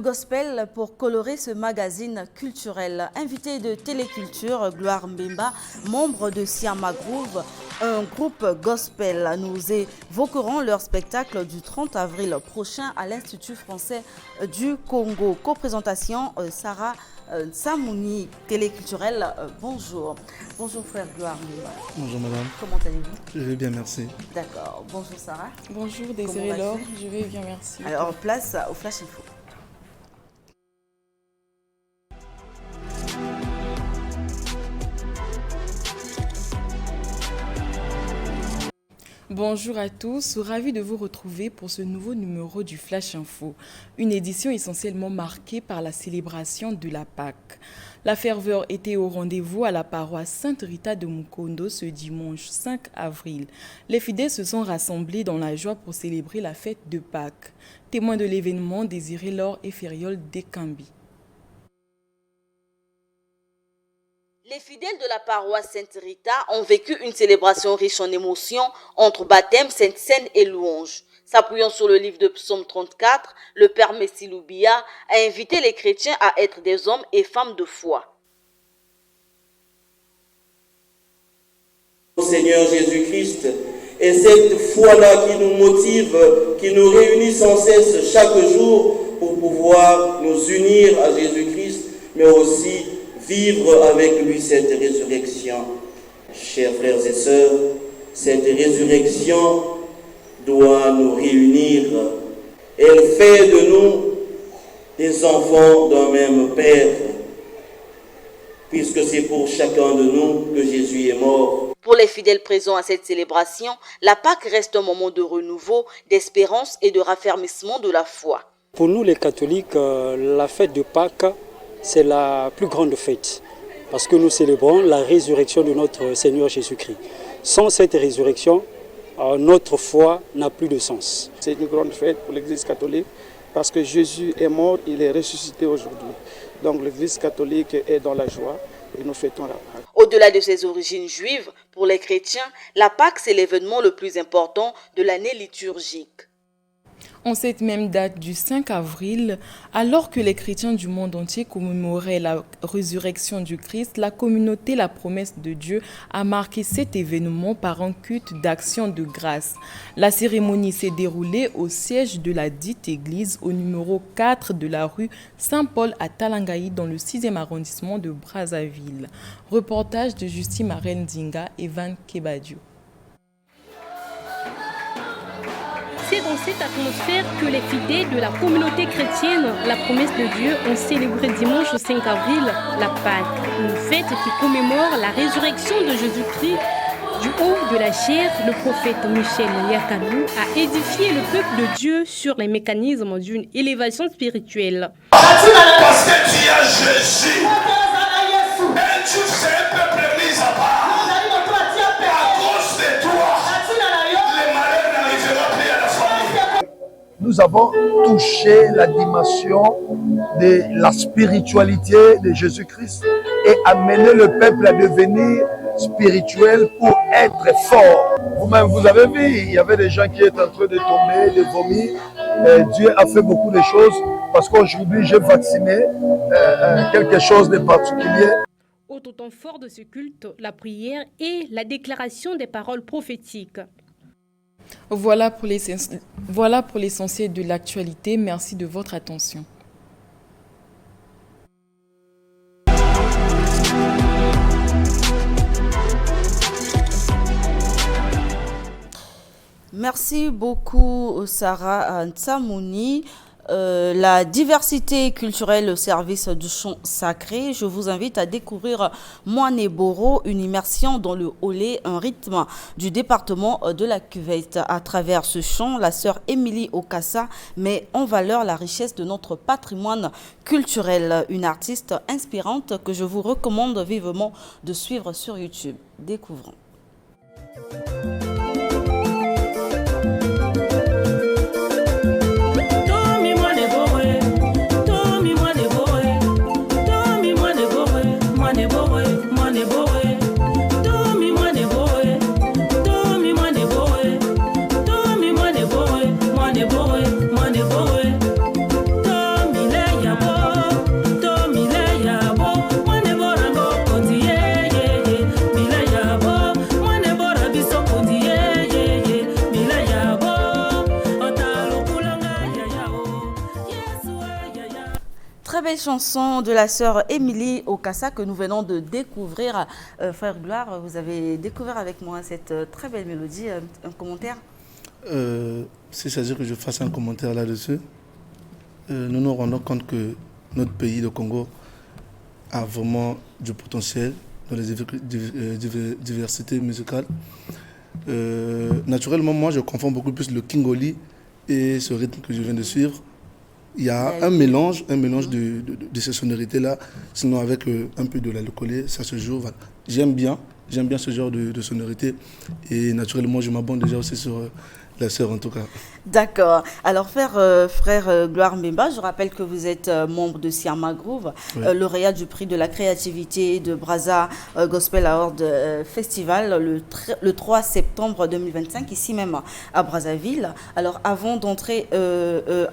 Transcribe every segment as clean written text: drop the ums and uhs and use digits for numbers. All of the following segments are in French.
le gospel pour colorer ce magazine culturel. Invité de Téléculture, Gloire Mbemba, membre de Siama Groove, un groupe gospel. Nous évoquerons leur spectacle du 30 avril prochain à l'Institut français du Congo. Co-présentation Sarah Samouni, Téléculturel. Bonjour. Bonjour frère Gloire Mbemba. Bonjour madame. Comment allez-vous? Je vais bien, merci. D'accord. Bonjour Sarah. Bonjour Désiré Laure, je vais bien, merci. Alors place au Flash Info. Bonjour à tous, ravi de vous retrouver pour ce nouveau numéro du Flash Info, une édition essentiellement marquée par la célébration de la Pâque. La ferveur était au rendez-vous à la paroisse Sainte-Rita de Mukondo ce dimanche 5 avril. Les fidèles se sont rassemblés dans la joie pour célébrer la fête de Pâques. Témoins de l'événement, Désiré Laure et Fériol Dekambi. Les fidèles de la paroisse Sainte-Rita ont vécu une célébration riche en émotions entre baptême, sainte scène et louange. S'appuyant sur le livre de Psaume 34, le Père Messi Loubia a invité les chrétiens à être des hommes et femmes de foi. Seigneur Jésus-Christ, et cette foi-là qui nous motive, qui nous réunit sans cesse chaque jour pour pouvoir nous unir à Jésus-Christ, mais aussi vivre avec lui cette résurrection. Chers frères et sœurs, cette résurrection doit nous réunir. Elle fait de nous des enfants d'un même Père, puisque c'est pour chacun de nous que Jésus est mort. Pour les fidèles présents à cette célébration, la Pâque reste un moment de renouveau, d'espérance et de raffermissement de la foi. Pour nous les catholiques, la fête de Pâques, c'est la plus grande fête, parce que nous célébrons la résurrection de notre Seigneur Jésus-Christ. Sans cette résurrection, notre foi n'a plus de sens. C'est une grande fête pour l'Église catholique, parce que Jésus est mort, il est ressuscité aujourd'hui. Donc l'Église catholique est dans la joie et nous fêtons la Pâque. Au-delà de ses origines juives, pour les chrétiens, la Pâque, c'est l'événement le plus important de l'année liturgique. En cette même date du 5 avril, alors que les chrétiens du monde entier commémoraient la résurrection du Christ, la communauté La Promesse de Dieu a marqué cet événement par un culte d'action de grâce. La cérémonie s'est déroulée au siège de la dite église au numéro 4 de la rue Saint-Paul à Talangaï dans le 6e arrondissement de Brazzaville. Reportage de Justin Marendinga et Van Kebadio. C'est dans cette atmosphère que les fidèles de la communauté chrétienne La Promesse de Dieu ont célébré dimanche 5 avril la Pâque, une fête qui commémore la résurrection de Jésus-Christ. Du haut de la chair, le prophète Michel Yakanou a édifié le peuple de Dieu sur les mécanismes d'une élévation spirituelle. Parce que tu as Jésus, et tu sais peuple mis à part. Nous avons touché la dimension de la spiritualité de Jésus-Christ et amené le peuple à devenir spirituel pour être fort. Vous-même, vous avez vu, il y avait des gens qui étaient en train de tomber, de vomir. Dieu a fait beaucoup de choses parce qu'aujourd'hui, j'ai vacciné quelque chose de particulier. Autre temps fort de ce culte, la prière et la déclaration des paroles prophétiques. Voilà pour l'essentiel de l'actualité. Merci de votre attention. Merci beaucoup Sarah Samouni. La diversité culturelle au service du chant sacré. Je vous invite à découvrir Moaneboro, une immersion dans le holé, un rythme du département de la Cuvette. À travers ce chant, la sœur Émilie Okassa met en valeur la richesse de notre patrimoine culturel. Une artiste inspirante que je vous recommande vivement de suivre sur YouTube. Découvrons. Mane boy, chanson de la sœur Émilie Okassa que nous venons de découvrir. Frère Gloire, vous avez découvert avec moi cette très belle mélodie. Un commentaire? C'est-à-dire que je fasse un commentaire là-dessus. Nous nous rendons compte que notre pays, le Congo, a vraiment du potentiel dans les diversités musicales. Naturellement, moi, je confonds beaucoup plus le Kingoli et ce rythme que je viens de suivre. Il y a un mélange de ces sonorités-là. Sinon, avec un peu de la locale, ça se joue. Voilà. J'aime bien ce genre de sonorité. Et naturellement, je m'abonne déjà aussi sur la sœur, en tout cas. D'accord. Alors, frère Gloire Mbemba, je rappelle que vous êtes membre de Siama Groove, Oui. Lauréat du prix de la créativité de Brazza Gospel Award Festival le 3 septembre 2025, ici même à Brazzaville. Alors, avant d'entrer dans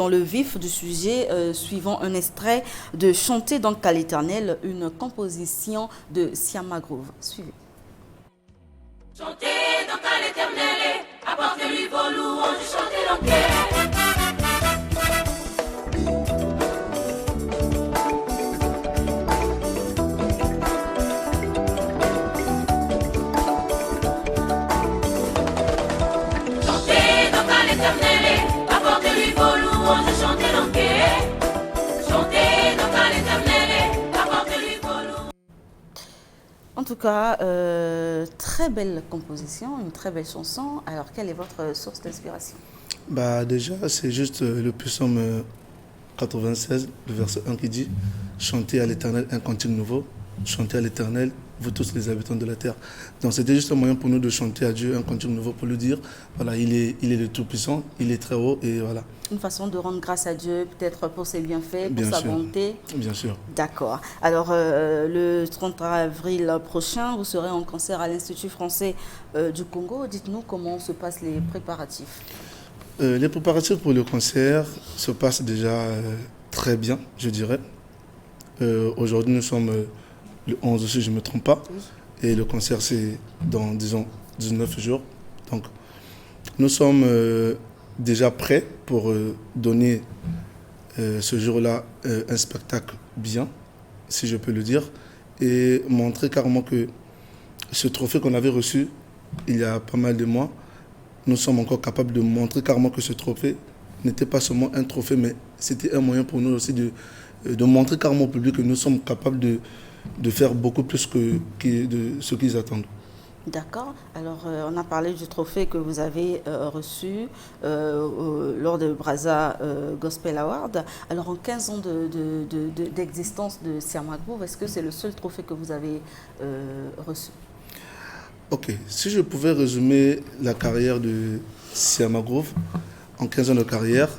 le vif du sujet, suivant un extrait de Chanter donc à l'Éternel, une composition de Siama Groove. Suivez. Chantez donc à l'Éternel, apportez-lui vos louanges, chantez l'enquête. Chantez donc à l'Éternel, apportez-lui vos louanges, chantez l'enquête. Chantez donc à l'Éternel, apportez-lui vos louanges. En tout cas, très belle composition, une très belle chanson. Alors, quelle est votre source d'inspiration? Déjà, c'est juste le psaume 96, le verset 1 qui dit « Chantez à l'Éternel un cantique nouveau, chantez à l'Éternel, vous tous les habitants de la terre ». Donc c'était juste un moyen pour nous de chanter à Dieu un cantique nouveau, pour lui dire, voilà, il est le Tout-Puissant, il est très haut et voilà. Une façon de rendre grâce à Dieu, peut-être pour ses bienfaits, pour Bien sa sûr. bonté. Bien sûr. D'accord. Alors, le 30 avril prochain, vous serez en concert à l'Institut français du Congo. Dites-nous comment se passent les préparatifs. Les préparatifs pour le concert se passent déjà très bien, je dirais. Aujourd'hui, nous sommes le 11, si je ne me trompe pas. Oui. Et le concert, c'est dans, disons, 19 jours. Donc, nous sommes déjà prêts pour donner ce jour-là un spectacle bien, si je peux le dire, et montrer carrément que ce trophée qu'on avait reçu il y a pas mal de mois, nous sommes encore capables de montrer carrément que ce trophée n'était pas seulement un trophée, mais c'était un moyen pour nous aussi de montrer carrément au public que nous sommes capables de faire beaucoup plus que de ce qu'ils attendent. D'accord. Alors, on a parlé du trophée que vous avez reçu lors de Brazza Gospel Award. Alors, en 15 ans d'existence de Siama Groove, est-ce que c'est le seul trophée que vous avez reçu? Ok, si je pouvais résumer la carrière de Siama Groove, en 15 ans de carrière,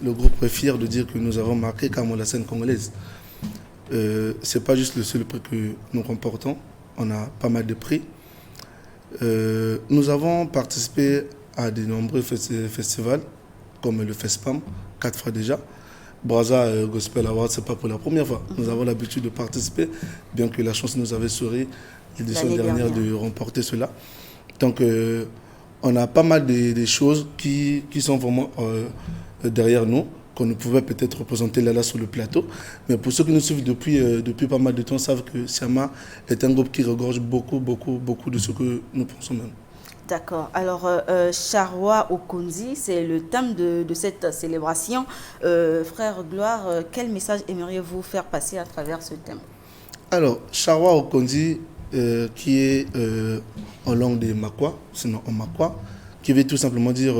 le groupe est fier de dire que nous avons marqué carrément la scène congolaise. Ce n'est pas juste le seul prix que nous remportons, on a pas mal de prix. Nous avons participé à de nombreux festivals, comme le FESPAM, 4 fois déjà. Brazza Gospel Award, ce n'est pas pour la première fois. Nous avons l'habitude de participer, bien que la chance nous avait souri l'édition dernière de remporter cela. Donc, on a pas mal de choses qui sont vraiment derrière nous, qu'on ne pouvait peut-être représenter là sur le plateau. Mais pour ceux qui nous suivent depuis pas mal de temps, savent que Siama est un groupe qui regorge beaucoup de ce que nous pensons même. D'accord. Alors, Charwa Okonzi, c'est le thème de cette célébration. Frère Gloire, quel message aimeriez-vous faire passer à travers ce thème? Alors, Charwa Okonzi, qui est en langue des Makwa, sinon en Makwa, qui veut tout simplement dire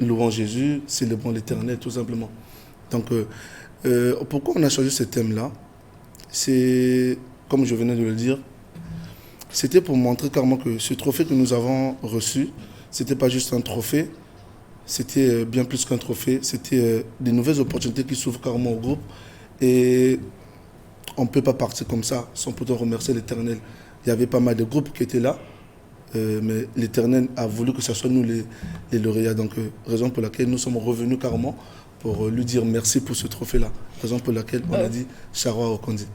louons Jésus, célébrons l'Éternel, tout simplement. Donc, pourquoi on a choisi ce thème-là? C'est, comme je venais de le dire, c'était pour montrer carrément que ce trophée que nous avons reçu, ce n'était pas juste un trophée, c'était bien plus qu'un trophée, c'était des nouvelles opportunités qui s'ouvrent carrément au groupe. Et on ne peut pas partir comme ça sans pourtant remercier l'Éternel. Il y avait pas mal de groupes qui étaient là, mais l'Éternel a voulu que ce soit nous les lauréats. Donc, raison pour laquelle nous sommes revenus carrément pour lui dire merci pour ce trophée-là. Raison pour laquelle on a dit Charwa Okondi.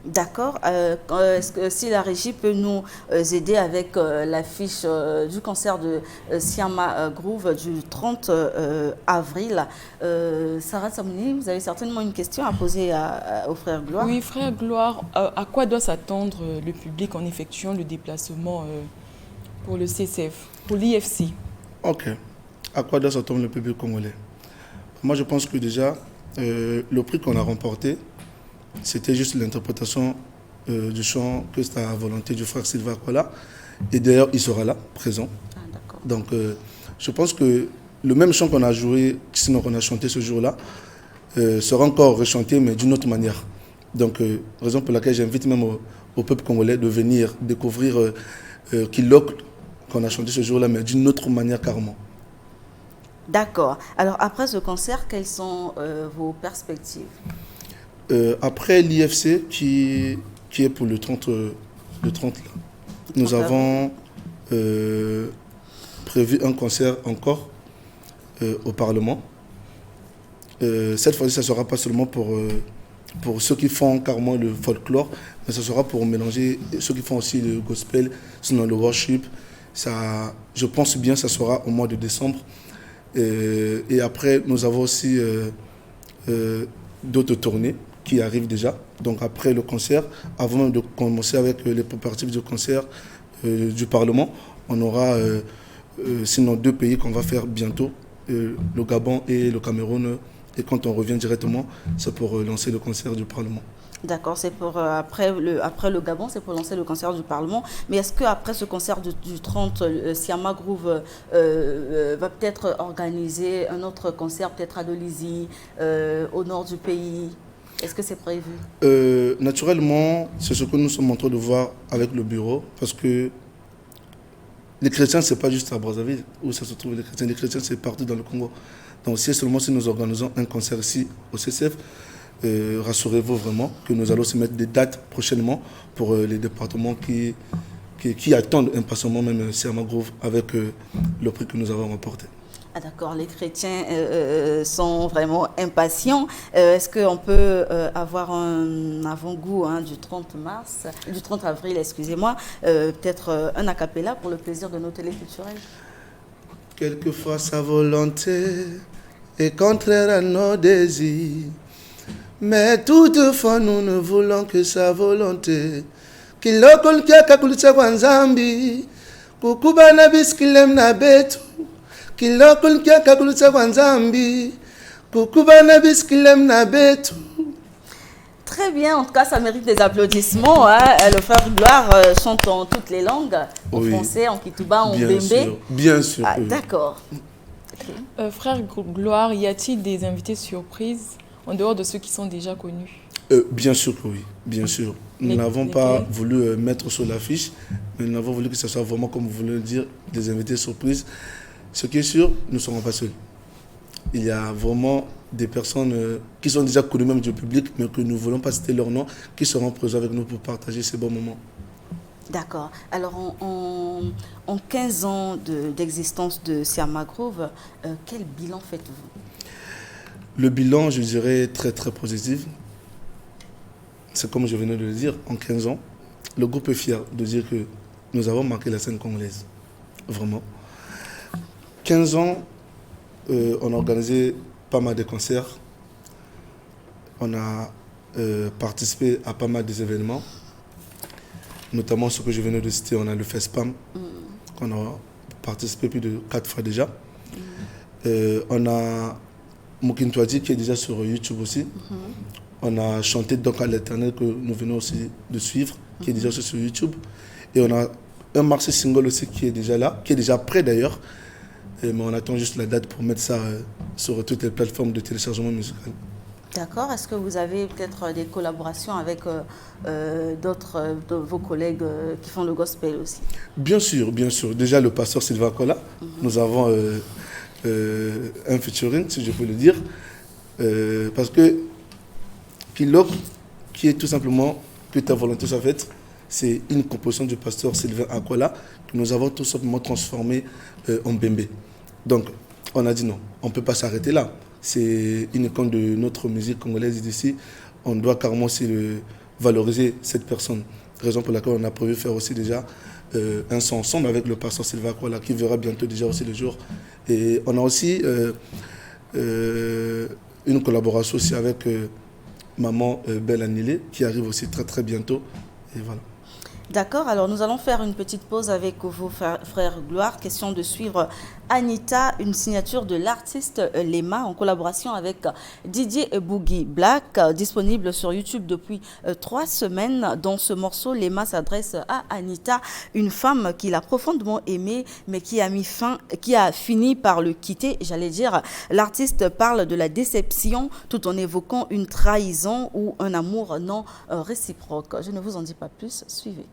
D'accord. Est-ce que si la régie peut nous aider avec l'affiche du concert de Siama Groove du 30 avril. Sarah Tsamouni, vous avez certainement une question à poser au frère Gloire. Oui, frère Gloire, à quoi doit s'attendre le public en effectuant le déplacement pour le CCF, pour l'IFC? Ok. À quoi doit s'attendre le public congolais? Moi, je pense que déjà, le prix qu'on a remporté, c'était juste l'interprétation du chant que c'est à la volonté du frère Sylvain Akola. Et d'ailleurs, il sera là, présent. Ah, d'accord. Donc, je pense que le même chant qu'on a joué, sinon qu'on a chanté ce jour-là, sera encore rechanté, mais d'une autre manière. Donc, raison pour laquelle j'invite même au peuple congolais de venir découvrir Kilok, qu'on a chanté ce jour-là, mais d'une autre manière carrément. D'accord. Alors, après ce concert, quelles sont vos perspectives? Après l'IFC, qui est pour le 30 là, nous avons prévu un concert encore au Parlement. Cette fois-ci, ça ne sera pas seulement pour ceux qui font carrément le folklore, mais ça sera pour mélanger ceux qui font aussi le gospel, sinon le worship. Ça, je pense bien que ça sera au mois de décembre. Et après, nous avons aussi d'autres tournées qui arrivent déjà. Donc après le concert, avant même de commencer avec les préparatifs du concert du Parlement, on aura sinon 2 pays qu'on va faire bientôt, le Gabon et le Cameroun. Et quand on revient directement, c'est pour lancer le concert du Parlement. D'accord, c'est pour après le Gabon, c'est pour lancer le concert du Parlement. Mais est-ce qu'après ce concert du 30, Siama Groove va peut-être organiser un autre concert, peut-être à Dolisie, au nord du pays? Est-ce que c'est prévu? Naturellement, c'est ce que nous sommes en train de voir avec le bureau, parce que les chrétiens, ce n'est pas juste à Brazzaville où ça se trouve les chrétiens. Les chrétiens, c'est partout dans le Congo. Donc, si seulement si nous organisons un concert ici au CCF, rassurez-vous vraiment que nous allons se mettre des dates prochainement pour les départements qui attendent impatiemment même Siama Groove avec le prix que nous avons remporté. Ah d'accord, les chrétiens sont vraiment impatients. Est-ce qu'on peut avoir un avant-goût du 30 avril, excusez-moi, peut-être un a cappella pour le plaisir de nos téléculturels? Quelquefois sa volonté est contraire à nos désirs, mais toutefois nous ne voulons que sa volonté. Kiloko nkiaka kulitsa kwa nzambi, kukuba na biskilem na betu. Kiloko nkiaka kulitsa kwa nzambi, kukuba na biskilem na betu. Très bien, en tout cas, ça mérite des applaudissements. Le frère Gloire chante en toutes les langues, en français, en kitouba, en bembé. Bien sûr. Ah, d'accord. Okay. Frère Gloire, y a-t-il des invités surprises en dehors de ceux qui sont déjà connus? Bien sûr que oui, bien sûr. Nous n'avons pas voulu mettre sur l'affiche, mais nous avons voulu que ce soit vraiment, comme vous voulez le dire, des invités surprises. Ce qui est sûr, nous ne serons pas seuls. Il y a vraiment des personnes qui sont déjà connues même du public, mais que nous ne voulons pas citer leur nom, qui seront présents avec nous pour partager ces bons moments. D'accord. Alors, en 15 ans d'existence de Siama Groove, quel bilan faites-vous? Le bilan, je dirais, très très positif. C'est comme je venais de le dire, en 15 ans, le groupe est fier de dire que nous avons marqué la scène congolaise. Vraiment. 15 ans, on a organisé pas mal de concerts. On a participé à pas mal d'événements. Notamment ce que je venais de citer, on a le FESPAM, qu'on a participé plus de 4 fois déjà. On a Mokintouadi qui est déjà sur YouTube aussi. On a chanté donc à l'Éternel que nous venons aussi de suivre, qui est déjà sur YouTube. Et on a un marché single aussi qui est déjà là, qui est déjà prêt d'ailleurs. Mais on attend juste la date pour mettre ça sur toutes les plateformes de téléchargement musical. D'accord. Est-ce que vous avez peut-être des collaborations avec d'autres de vos collègues qui font le gospel aussi? Bien sûr, bien sûr. Déjà le pasteur Sylvain Akola, nous avons un featuring, si je peux le dire. Parce que Kilok, qui est tout simplement que ta volonté soit faite, c'est une composition du pasteur Sylvain Akola que nous avons tout simplement transformé en bembé. Donc, on a dit non, on ne peut pas s'arrêter là. C'est une icône de notre musique congolaise d'ici. On doit carrément aussi valoriser cette personne. Raison pour laquelle on a prévu faire aussi déjà un son ensemble avec le pasteur Sylvain Akwala qui verra bientôt déjà aussi le jour. Et on a aussi une collaboration aussi avec Maman Belle Annilé qui arrive aussi très très bientôt. Et voilà. D'accord, alors nous allons faire une petite pause avec vos frères Gloire. Question de suivre Anita, une signature de l'artiste Lema en collaboration avec Didier Boogie Black, disponible sur YouTube depuis 3 semaines. Dans ce morceau, Lema s'adresse à Anita, une femme qu'il a profondément aimée, mais qui a fini par le quitter. J'allais dire, l'artiste parle de la déception tout en évoquant une trahison ou un amour non réciproque. Je ne vous en dis pas plus, suivez.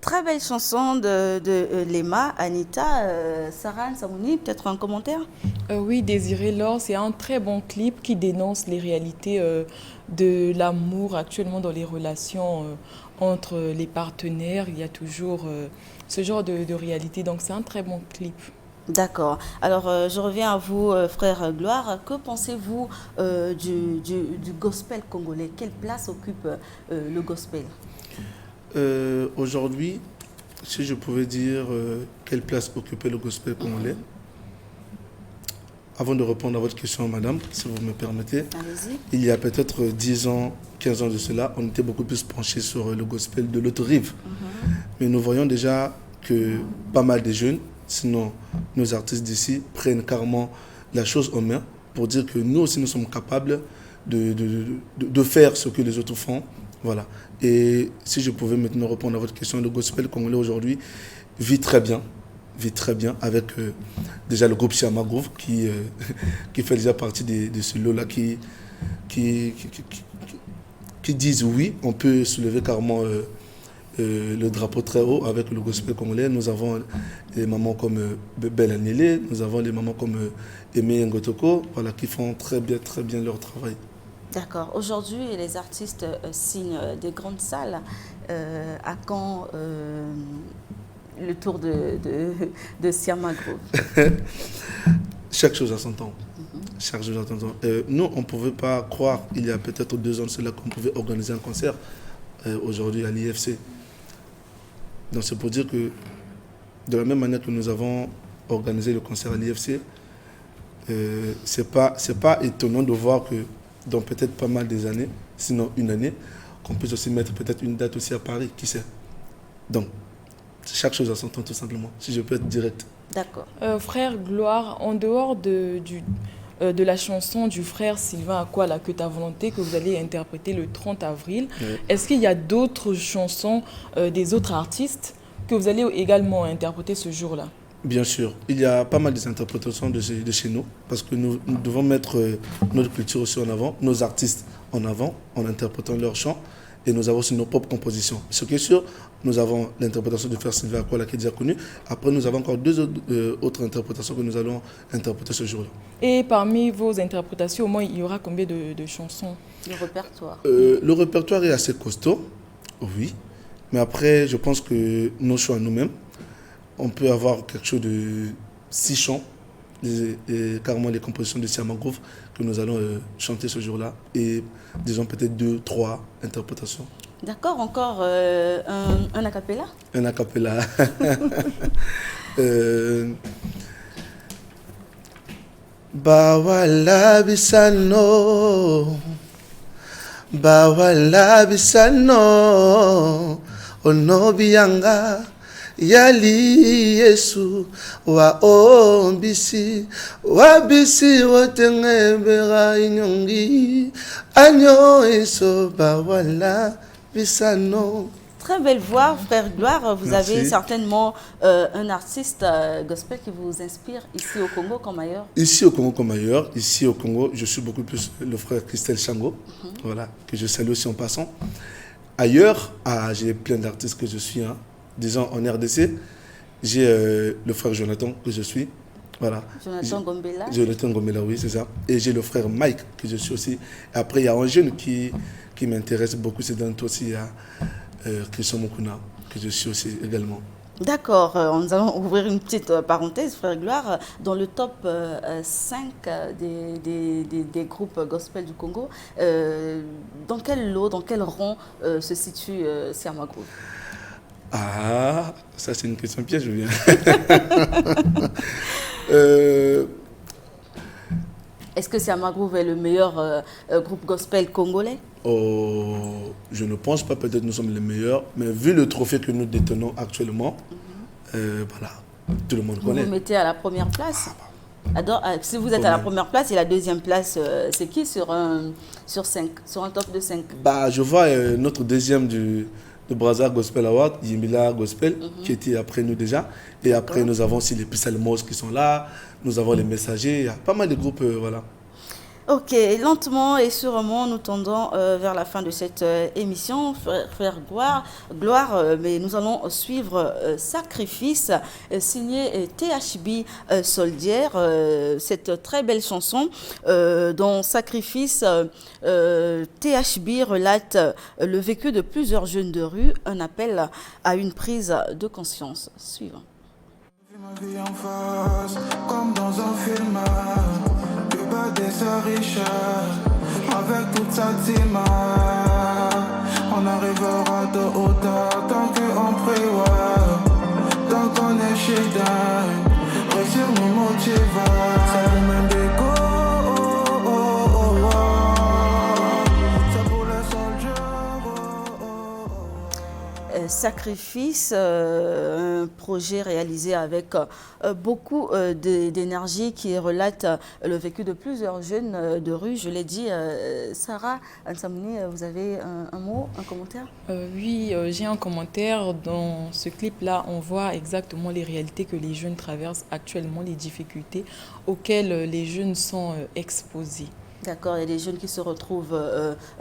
Très belle chanson de Lema, Anita. Sarah Nsamouni, peut-être un commentaire? Oui, Désiré Laure, c'est un très bon clip qui dénonce les réalités de l'amour actuellement dans les relations entre les partenaires. Il y a toujours ce genre de réalité, donc c'est un très bon clip. D'accord. Alors, je reviens à vous, frère Gloire. Que pensez-vous du gospel congolais? Quelle place occupe le gospel? Aujourd'hui, si je pouvais dire quelle place occupait le gospel congolais, avant de répondre à votre question, madame, si vous me permettez, il y a peut-être 10 ans, 15 ans de cela, on était beaucoup plus penchés sur le gospel de l'autre rive. Mais nous voyons déjà que pas mal de jeunes, sinon nos artistes d'ici, prennent carrément la chose en main pour dire que nous aussi nous sommes capables de faire ce que les autres font. Voilà. Et si je pouvais maintenant répondre à votre question, le gospel congolais aujourd'hui vit très bien avec déjà le groupe Siama Groove qui fait déjà partie de ce lot-là qui disent oui, on peut soulever carrément le drapeau très haut avec le gospel congolais. Nous avons des mamans comme Belle Annilé, nous avons des mamans comme Aimé Ngotoko, voilà, qui font très bien leur travail. D'accord. Aujourd'hui, les artistes signent des grandes salles. À quand le tour de Siama Groove? Chaque chose à son temps. Chaque chose à son temps. Nous, on ne pouvait pas croire, il y a peut-être 2 ans de cela, qu'on pouvait organiser un concert aujourd'hui à l'IFC. Donc c'est pour dire que de la même manière que nous avons organisé le concert à l'IFC, c'est pas étonnant de voir que dans peut-être pas mal des années, sinon une année, qu'on puisse aussi mettre peut-être une date aussi à Paris, qui sait. Donc, chaque chose à son temps tout simplement, si je peux être direct. D'accord. Frère Gloire, en dehors de la chanson du frère Sylvain Akwala, Que ta volonté, que vous allez interpréter le 30 avril, est-ce qu'il y a d'autres chansons des autres artistes que vous allez également interpréter ce jour-là? Bien sûr, il y a pas mal d'interprétations de chez nous, parce que nous devons mettre notre culture aussi en avant, nos artistes en avant, en interprétant leurs chants, et nous avons aussi nos propres compositions. Ce qui est sûr, nous avons l'interprétation du frère Sylvain Akwala qui est déjà connu. Après, nous avons encore 2 autres interprétations que nous allons interpréter ce jour-là. Et parmi vos interprétations, au moins, il y aura combien de chansons? Le répertoire. Le répertoire est assez costaud, oui. Mais après, je pense que nos choix nous-mêmes, on peut avoir quelque chose de 6 chants, carrément les compositions de Siama Groove que nous allons chanter ce jour-là, et disons peut-être 2, 3 interprétations. D'accord, encore un a cappella? Un a cappella. Bawala bisano, bawala bisano, onobianga. Yali Yesu wa ombisi wabisi wotengebera inyongi anyo eso bawala bisano. Très belle voix, frère Gloire. Vous Merci. avez certainement un artiste gospel qui vous inspire ici au Congo comme ailleurs? Ici au Congo comme ailleurs. Ici au Congo, je suis beaucoup plus le frère Christelle Chango, voilà, que je salue aussi en passant. ailleurs, j'ai plein d'artistes que je suis. Hein. Disons, en RDC, j'ai le frère Jonathan que je suis. Voilà. Jonathan Gombela. Jonathan Gombela, oui, c'est ça. Et j'ai le frère Mike que je suis aussi. Et après, il y a un jeune qui m'intéresse beaucoup, c'est dans toi aussi, il y a Christian Mokuna que je suis aussi également. D'accord, nous allons ouvrir une petite parenthèse, frère Gloire. Dans le top 5 des groupes gospel du Congo, dans quel lot, dans quel rang se situe Siama Groove? Ah, ça c'est une question piège, je viens. Est-ce que Siama Groove est le meilleur groupe gospel congolais? Je ne pense pas, peut-être nous sommes les meilleurs, mais vu le trophée que nous détenons actuellement, voilà, tout le monde connaît. Vous vous mettez à la première place. Si vous êtes à la première place et la deuxième place, c'est qui sur un top de 5? Je vois notre deuxième de Brazza Gospel Award, Yimila Gospel, qui était après nous déjà. Et après, nous avons aussi les Pissalmos qui sont là. Nous avons les Messagers. Il y a pas mal de groupes, voilà. Ok, lentement et sûrement, nous tendons vers la fin de cette émission, frère Gloire, mais nous allons suivre Sacrifice, signé THB Soldier, cette très belle chanson. Dans Sacrifice, THB relate le vécu de plusieurs jeunes de rue, un appel à une prise de conscience. Suivant. Ma vie en face, comme dans un film. Des sa richesse, avec toute sa team, on arrivera de haut tant qu'on prévoit, tant qu'on est chez dingue, réussir nous motive, c'est le même déco, c'est pour les soldats. Sacrifice, un projet réalisé avec beaucoup d'énergie qui relate le vécu de plusieurs jeunes de rue. Je l'ai dit, Sarah Ansamuni, vous avez un mot, un commentaire? Oui, j'ai un commentaire. Dans ce clip-là, on voit exactement les réalités que les jeunes traversent actuellement, les difficultés auxquelles les jeunes sont exposés. D'accord, il y a des jeunes qui se retrouvent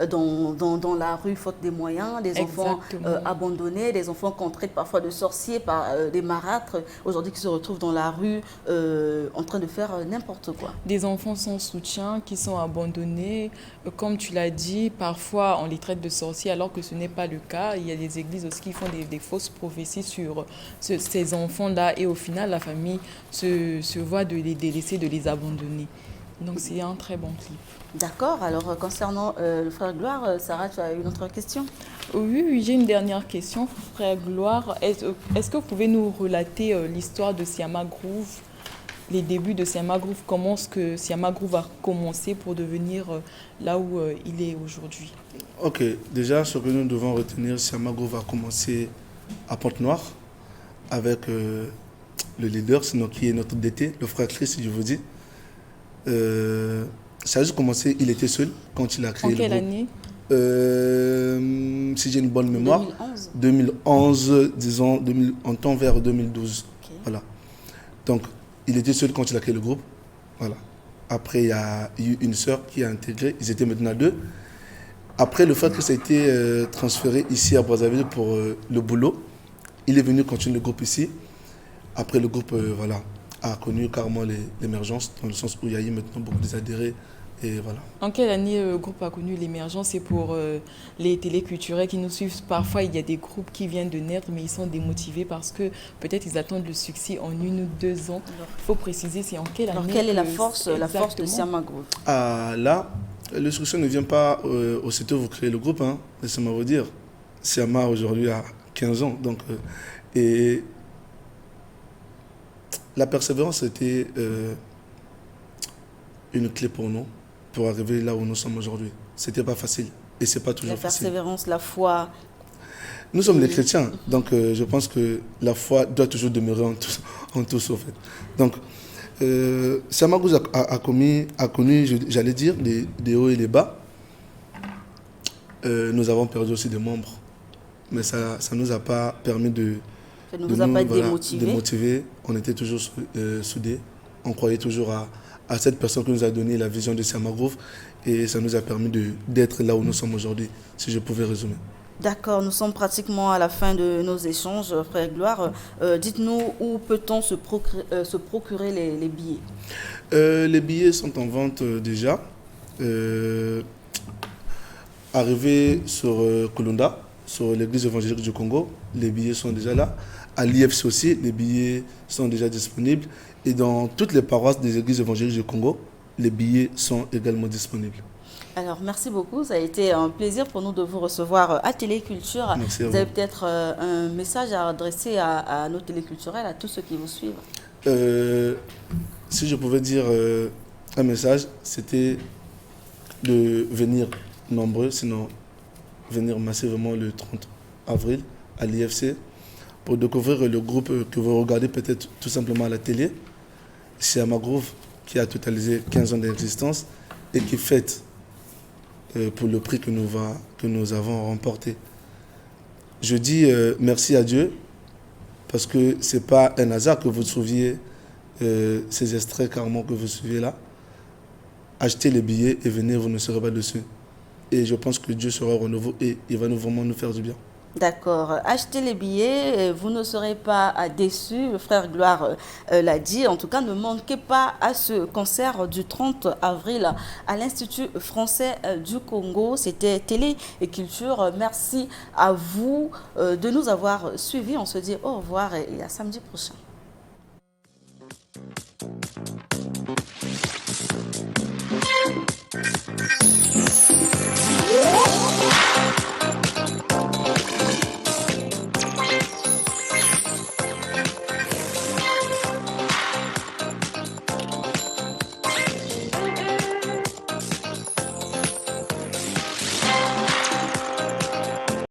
dans la rue faute des moyens, des enfants abandonnés, des enfants qu'on traite parfois de sorciers par des marâtres, aujourd'hui qui se retrouvent dans la rue en train de faire n'importe quoi. Des enfants sans soutien qui sont abandonnés, comme tu l'as dit, parfois on les traite de sorciers alors que ce n'est pas le cas. Il y a des églises aussi qui font des fausses prophéties sur ces enfants-là et au final la famille se voit de les délaisser, de les abandonner. Donc c'est un très bon clip. D'accord, alors concernant le frère Gloire, Sarah, tu as une autre question? Oui, j'ai une dernière question, frère Gloire. Est-ce que vous pouvez nous relater l'histoire de Siama Groove, les débuts de Siama Groove, comment est-ce que Siama Groove a commencé pour devenir là où il est aujourd'hui? Ok, déjà ce que nous devons retenir, Siama Groove a commencé à Pointe-Noire avec le leader, sinon qui est notre DT, le frère Chris, si je vous dis. Ça a juste commencé, il était seul quand il a créé le groupe. En quelle année Si j'ai une bonne mémoire, 2011, disons, on tend vers 2012. Okay. Voilà. Donc, il était seul quand il a créé le groupe. Voilà. Après, il y a eu une sœur qui a intégré, ils étaient maintenant 2. Après, le fait que ça a été transféré ici à Brazzaville pour le boulot, il est venu continuer le groupe ici. Après, le groupe, voilà, a connu carrément l'émergence, dans le sens où il y a eu maintenant beaucoup d'adhérés. Et voilà. En quelle année le groupe a connu l'émergence? C'est pour les téléculturels qui nous suivent. Parfois, il y a des groupes qui viennent de naître, mais ils sont démotivés parce que peut-être ils attendent le succès en 1 ou 2 ans. Il faut préciser, c'est en quelle année? Alors, quelle est la force de Siama Groove? Là, le succès ne vient pas aussitôt vous créez le groupe. Hein, laissez-moi vous dire. Siama aujourd'hui a 15 ans. Donc, et la persévérance était une clé pour nous, pour arriver là où nous sommes aujourd'hui. C'était pas facile et c'est pas toujours facile. La persévérance, la foi. Nous sommes les chrétiens, donc je pense que la foi doit toujours demeurer en tous, au fait. Donc, Siama Groove a connu, j'allais dire, des hauts et des bas. Nous avons perdu aussi des membres, mais ça ne nous a pas permis de nous a pas démotivé. On était toujours soudés. On croyait toujours à cette personne qui nous a donné la vision de Siama Groove et ça nous a permis d'être là où nous sommes aujourd'hui, si je pouvais résumer. D'accord, nous sommes pratiquement à la fin de nos échanges, frère Gloire. Dites-nous où peut-on se procurer les billets? Les billets sont en vente déjà. Arrivés sur Kolonda, sur l'église évangélique du Congo, les billets sont déjà là. À l'IFC aussi, les billets sont déjà disponibles. Et dans toutes les paroisses des églises évangéliques du Congo, les billets sont également disponibles. Alors, merci beaucoup. Ça a été un plaisir pour nous de vous recevoir à Téléculture. Merci à Vous vous. avez peut-être un message à adresser à nos téléculturels, à tous ceux qui vous suivent. Si je pouvais dire un message, c'était de venir nombreux, sinon venir massivement le 30 avril à l'IFC pour découvrir le groupe que vous regardez peut-être tout simplement à la télé, Siama Groove, qui a totalisé 15 ans d'existence et qui fête pour le prix que nous avons remporté. Je dis merci à Dieu parce que ce n'est pas un hasard que vous trouviez ces extraits carrément que vous suivez là. Achetez les billets et venez, vous ne serez pas dessus. Et je pense que Dieu sera au renouveau et il va vraiment nous faire du bien. D'accord. Achetez les billets, vous ne serez pas déçus. Le frère Gloire l'a dit. En tout cas, ne manquez pas à ce concert du 30 avril à l'Institut français du Congo. C'était Télé et Culture. Merci à vous de nous avoir suivis. On se dit au revoir et à samedi prochain.